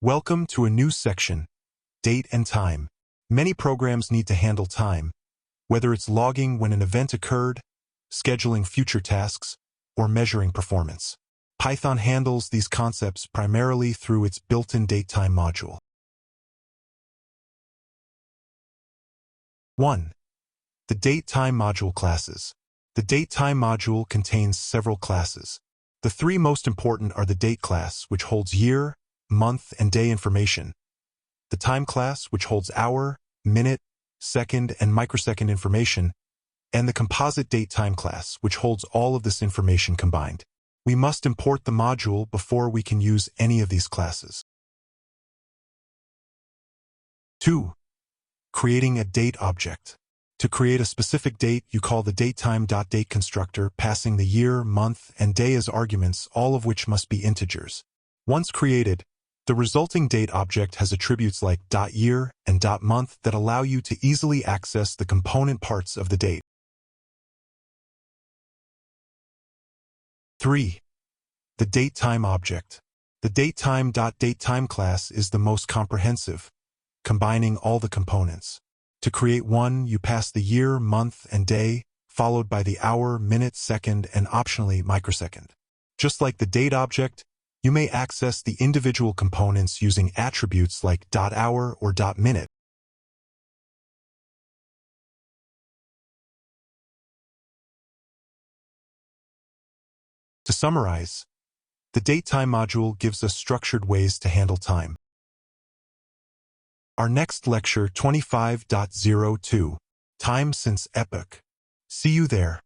Welcome to a new section, Date and Time. Many programs need to handle time, whether it's logging when an event occurred, scheduling future tasks, or measuring performance. Python handles these concepts primarily through its built-in datetime module. 1. The datetime module classes. The datetime module contains several classes. The three most important are the date class, which holds year, month, and day information, the time class, which holds hour, minute, second, and microsecond information, and the composite datetime class, which holds all of this information combined. We must import the module before we can use any of these classes. 2. Creating a date object. To create a specific date, you call the datetime.date constructor, passing the year, month, and day as arguments, all of which must be integers. Once created, the resulting date object has attributes like .year and .month that allow you to easily access the component parts of the date. 3. The datetime object. The datetime.datetime class is the most comprehensive, combining all the components. To create one, you pass the year, month, and day, followed by the hour, minute, second, and optionally microsecond. Just like the date object, you may access the individual components using attributes like .hour or .minute. To summarize, the datetime module gives us structured ways to handle time. Our next lecture 25.02, Time since Epoch. See you there.